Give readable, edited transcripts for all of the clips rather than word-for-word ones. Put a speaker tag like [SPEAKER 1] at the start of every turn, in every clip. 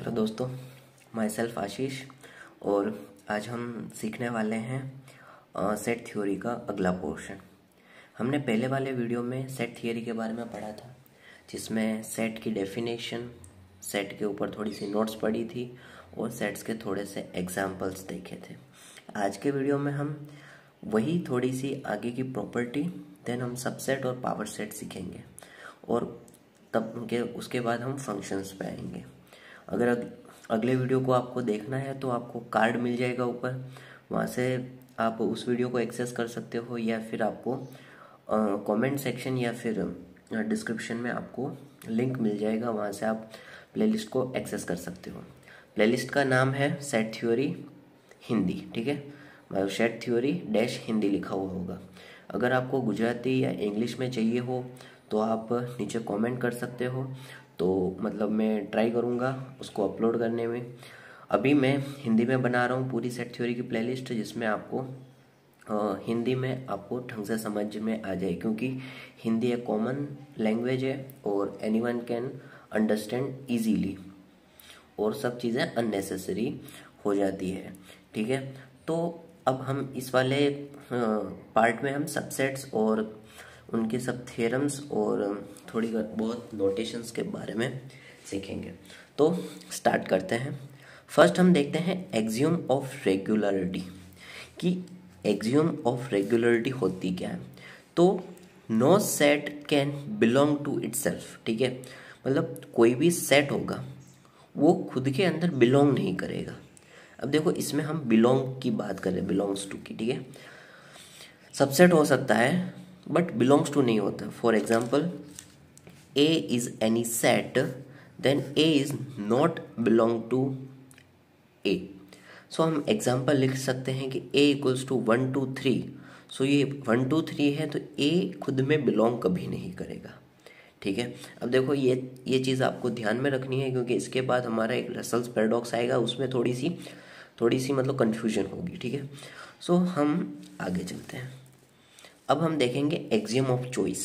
[SPEAKER 1] Hello दोस्तों, my self आशीष। और आज हम सीखने वाले हैं सेट थ्योरी का अगला पोर्शन। हमने पहले वाले वीडियो में सेट थ्योरी के बारे में पढ़ा था, जिसमें सेट की डेफिनेशन, सेट के ऊपर थोड़ी सी नोट्स पढ़ी थी और सेट्स के थोड़े से एग्जाम्पल्स देखे थे। आज के वीडियो में हम वही थोड़ी सी आगे की प्रॉपर्टी, देन हम सबसेट और पावर सेट सीखेंगे और तब के उसके बाद हम फंक्शंस पे आएंगे। अगर अगले वीडियो को आपको देखना है तो आपको कार्ड मिल जाएगा ऊपर, वहाँ से आप उस वीडियो को एक्सेस कर सकते हो, या फिर आपको कमेंट सेक्शन या फिर डिस्क्रिप्शन में आपको लिंक मिल जाएगा, वहाँ से आप प्लेलिस्ट को एक्सेस कर सकते हो। प्लेलिस्ट का नाम है सेट थ्योरी हिंदी, ठीक है। मतलब सेट थ्योरी डैश हिंदी लिखा हुआ होगा। अगर आपको गुजराती या इंग्लिश में चाहिए हो तो आप नीचे कमेंट कर सकते हो, तो मतलब मैं ट्राई करूँगा उसको अपलोड करने में। अभी मैं हिंदी में बना रहा हूँ पूरी सेट थ्योरी की प्लेलिस्ट, जिसमें आपको हिंदी में आपको ढंग से समझ में आ जाए, क्योंकि हिंदी एक कॉमन लैंग्वेज है और एनीवन कैन अंडरस्टैंड इजीली, और सब चीज़ें अननेसेसरी हो जाती है, ठीक है। तो अब हम इस वाले पार्ट में हम सबसेट्स और उनके सब थ्योरम्स और थोड़ी बहुत नोटेशंस के बारे में सीखेंगे। तो स्टार्ट करते हैं। फर्स्ट हम देखते हैं एक्सियम ऑफ रेगुलरिटी, कि एक्सियम ऑफ रेगुलरिटी होती क्या है। तो no set can belong to itself, ठीक है। मतलब कोई भी सेट होगा वो खुद के अंदर बिलोंग नहीं करेगा। अब देखो, इसमें हम बिलोंग की बात कर रहे हैं, बिलोंग्स टू की, ठीक है। सबसेट हो सकता है बट बिलोंग्स टू नहीं होता। For example, A is any set then A is not belong to A. So हम एग्जाम्पल लिख सकते हैं कि ए इक्वल्स टू 1 2 3। सो ये 1 2 3 है, तो ए खुद में बिलोंग कभी नहीं करेगा, ठीक है। अब देखो, ये चीज़ आपको ध्यान में रखनी है, क्योंकि इसके बाद हमारा एक रसल्स पैराडॉक्स आएगा, उसमें थोड़ी सी मतलब कन्फ्यूजन होगी, ठीक है। सो हम आगे चलते हैं। अब हम देखेंगे axiom of choice.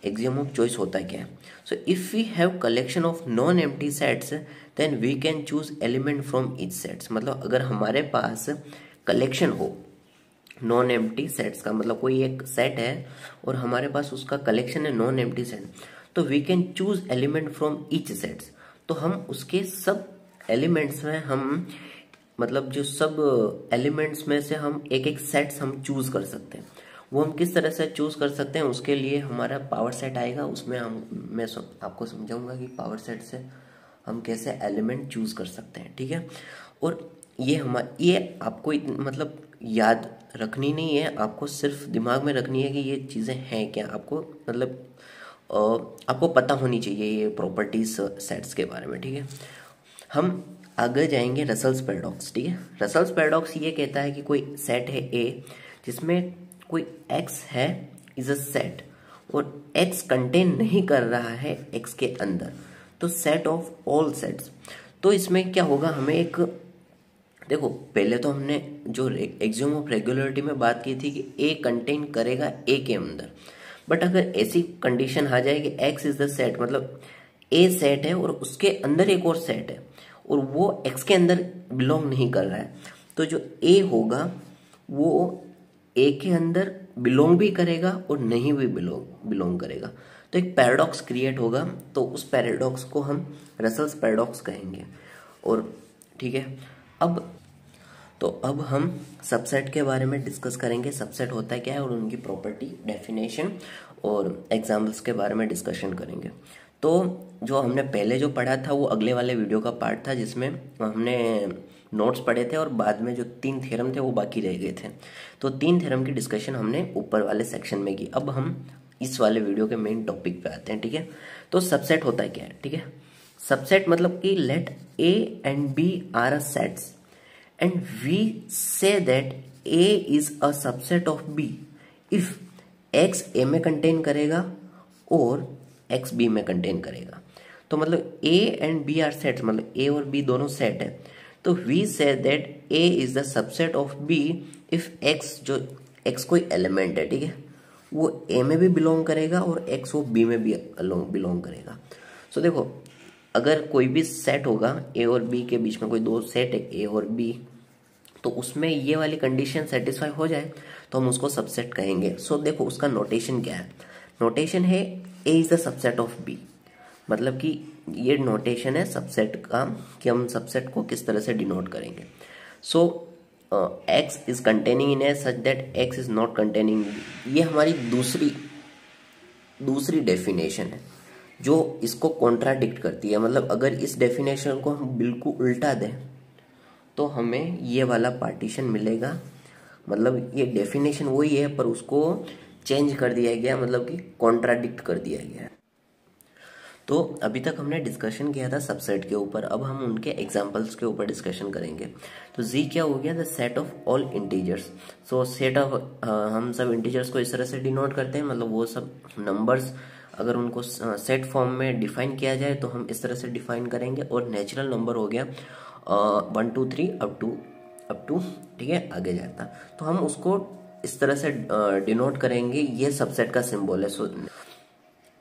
[SPEAKER 1] Axiom of choice होता है क्या है। So if we have collection of non empty sets then we can choose element from each sets. मतलब अगर हमारे पास कलेक्शन हो नॉन एम्प्टी सेट्स का, मतलब कोई एक सेट है और हमारे पास उसका कलेक्शन है नॉन एम्प्टी सेट, तो we can choose element from each sets. तो हम उसके सब एलिमेंट्स में हम मतलब जो सब एलिमेंट्स में से हम एक एक सेट्स हम चूज कर सकते हैं। वो हम किस तरह से चूज कर सकते हैं, उसके लिए हमारा पावर सेट आएगा, उसमें मैं आपको समझाऊंगा कि पावर सेट से हम कैसे एलिमेंट चूज कर सकते हैं, ठीक है। और ये आपको मतलब याद रखनी नहीं है, आपको सिर्फ दिमाग में रखनी है कि ये चीज़ें हैं क्या। आपको मतलब आपको पता होनी चाहिए ये प्रॉपर्टीज सेट्स के बारे में, ठीक है। हम आगे जाएंगे रसल्स पैराडॉक्स, ठीक है। रसल्स पैराडॉक्स ये कहता है कि कोई सेट है ए, जिसमें कोई x है इज अ सेट, और x कंटेन नहीं कर रहा है x के अंदर, तो सेट ऑफ ऑल सेट्स। तो इसमें क्या होगा, हमें एक देखो, पहले तो हमने जो एक्सियम ऑफ रेगुलरिटी में बात की थी कि a कंटेन करेगा a के अंदर, बट अगर ऐसी कंडीशन आ जाए कि x इज द सेट, मतलब a सेट है और उसके अंदर एक और सेट है और वो x के अंदर बिलोंग नहीं कर रहा है, तो जो a होगा वो ए के अंदर बिलोंग भी करेगा और नहीं भी बिलोंग करेगा। तो एक पैराडॉक्स क्रिएट होगा, तो उस पैराडॉक्स को हम रसल्स पैराडॉक्स कहेंगे। और ठीक है, अब हम सबसेट के बारे में डिस्कस करेंगे। सबसेट होता है क्या है और उनकी प्रॉपर्टी, डेफिनेशन और एग्जाम्पल्स के बारे में डिस्कशन करेंगे। तो जो हमने पहले जो पढ़ा था वो अगले वाले वीडियो का पार्ट था, जिसमें हमने नोट्स पढ़े थे और बाद में जो 3 थ्योरम थे वो बाकी रह गए थे। तो 3 थ्योरम की डिस्कशन हमने ऊपर वाले सेक्शन में की। अब हम इस वाले वीडियो के मेन टॉपिक पे आते हैं, ठीक है। तो सबसेट होता है क्या है, ठीक है। सबसेट मतलब कि let A and B are a sets and we say that A is a subset of B if X A में कंटेन करेगा और एक्स बी में कंटेन करेगा। तो मतलब A and B are sets, मतलब ए और बी दोनों सेट है, तो we say that A is the subset of B if x, जो एक्स कोई एलिमेंट है, ठीक है, वो ए में भी बिलोंग करेगा और एक्स वो बी में भी बिलोंग करेगा। सो देखो, अगर कोई भी सेट होगा ए और बी के बीच में, कोई दो सेट है ए और बी, तो उसमें ये वाली कंडीशन सेटिस्फाई हो जाए तो हम उसको सबसेट कहेंगे। सो देखो उसका नोटेशन क्या है, नोटेशन है A is the subset of B, मतलब कि ये नोटेशन है सबसेट का कि हम सबसेट को किस तरह से डिनोट करेंगे। So X is containing in A such that X is not containing B, ये हमारी दूसरी डेफिनेशन है जो इसको कॉन्ट्राडिक्ट करती है। मतलब अगर इस डेफिनेशन को हम बिल्कुल उल्टा दें तो हमें ये वाला पार्टीशन मिलेगा, मतलब ये डेफिनेशन वही है पर उसको चेंज कर दिया गया, मतलब कि कॉन्ट्राडिक्ट कर दिया गया है। तो अभी तक हमने डिस्कशन किया था सबसेट के ऊपर, अब हम उनके एग्जांपल्स के ऊपर डिस्कशन करेंगे। तो जी क्या हो गया, the set of all integers. So set of हम सब इंटीजर्स को इस तरह से डिनोट करते हैं, मतलब वो सब नंबर्स अगर उनको सेट फॉर्म में डिफाइन किया जाए तो हम इस तरह से डिफाइन करेंगे। और नेचुरल नंबर हो गया 1 2 3 अप टू ठीक है आगे जाता, तो हम उसको इस तरह से डिनोट करेंगे, ये सबसेट का सिंबल है। सो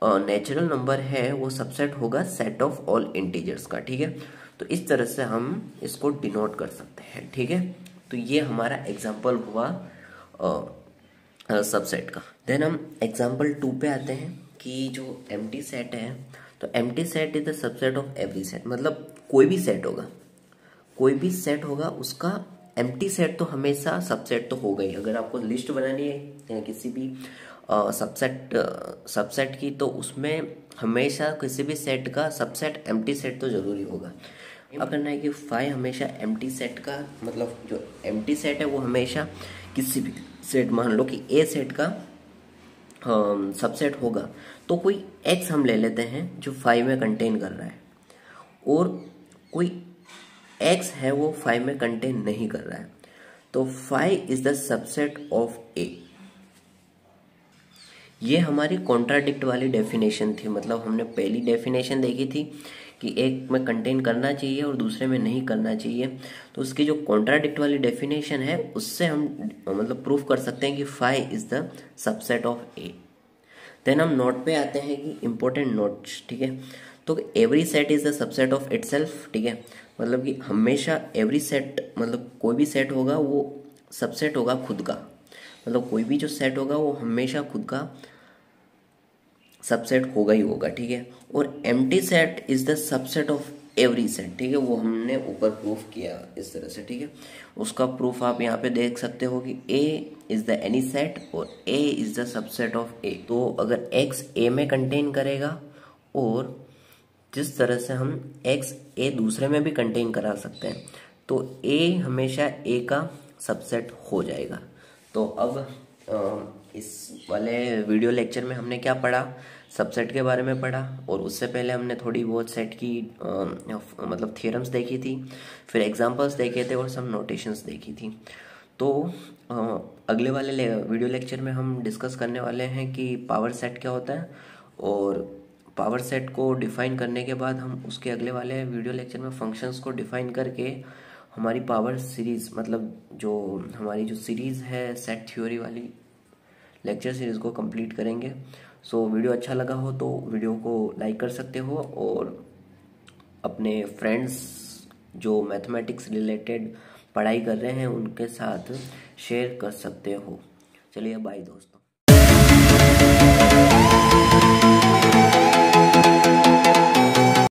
[SPEAKER 1] नेचुरल नंबर है वो सबसेट होगा सेट ऑफ ऑल इंटीजर्स का, ठीक है। तो इस तरह से हम इसको डिनोट कर सकते हैं, ठीक है। तो ये हमारा एग्जांपल हुआ सबसेट का। देन हम एग्जांपल 2 पे आते हैं कि जो एम्प्टी सेट है, तो empty set is the subset of every set, मतलब कोई भी सेट होगा उसका एम्प्टी सेट तो हमेशा सबसेट तो होगा ही। अगर आपको लिस्ट बनानी है किसी भी सबसेट की, तो उसमें हमेशा किसी भी सेट का सबसेट एम्प्टी सेट तो जरूरी होगा। अब करना है कि फाई हमेशा एम्प्टी सेट का, मतलब जो एम्प्टी सेट है वो हमेशा किसी भी सेट, मान लो कि ए सेट का सबसेट होगा, तो कोई एक्स हम ले लेते हैं जो फाई में कंटेन कर रहा है, और कोई एक्स है वो फाई में कंटेन नहीं कर रहा है, तो phi is the subset of A. ये हमारी कॉन्ट्राडिक्ट वाली डेफिनेशन थी, मतलब हमने पहली डेफिनेशन देखी थी कि एक में कंटेन करना चाहिए और दूसरे में नहीं करना चाहिए, तो उसकी जो कॉन्ट्राडिक्ट वाली डेफिनेशन है उससे हम मतलब प्रूफ कर सकते हैं कि phi is the subset of A. Then हम नोट पे आते हैं कि इंपॉर्टेंट नोट्स, ठीक है। तो every set is the subset of itself, ठीक है, मतलब कि हमेशा एवरी सेट, मतलब कोई भी सेट होगा वो सबसेट होगा खुद का, मतलब कोई भी जो सेट होगा वो हमेशा खुद का सबसेट होगा ही होगा, ठीक है। और empty set is the subset of every set, ठीक है, वो हमने ऊपर प्रूफ किया इस तरह से, ठीक है। उसका प्रूफ आप यहाँ पे देख सकते हो कि ए इज द एनी सेट और ए इज द सबसेट ऑफ ए। तो अगर एक्स ए में कंटेन करेगा, और जिस तरह से हम एक्स ए दूसरे में भी कंटेन करा सकते हैं, तो ए हमेशा ए का सबसेट हो जाएगा। तो अब इस वाले वीडियो लेक्चर में हमने क्या पढ़ा, सबसेट के बारे में पढ़ा, और उससे पहले हमने थोड़ी बहुत सेट की मतलब थ्योरम्स देखी थी, फिर एग्जांपल्स देखे थे और सब नोटेशंस देखी थी। तो अगले वाले वीडियो लेक्चर में हम डिस्कस करने वाले हैं कि पावर सेट क्या होता है, और पावर सेट को डिफाइन करने के बाद हम उसके अगले वाले वीडियो लेक्चर में फंक्शंस को डिफाइन करके हमारी पावर सीरीज, मतलब जो हमारी जो सीरीज है सेट थ्योरी वाली लेक्चर सीरीज को कंप्लीट करेंगे। सो वीडियो अच्छा लगा हो तो वीडियो को लाइक कर सकते हो, और अपने फ्रेंड्स जो मैथमेटिक्स रिलेटेड पढ़ाई कर रहे हैं उनके साथ शेयर कर सकते हो। चलिए बाय दोस्तों।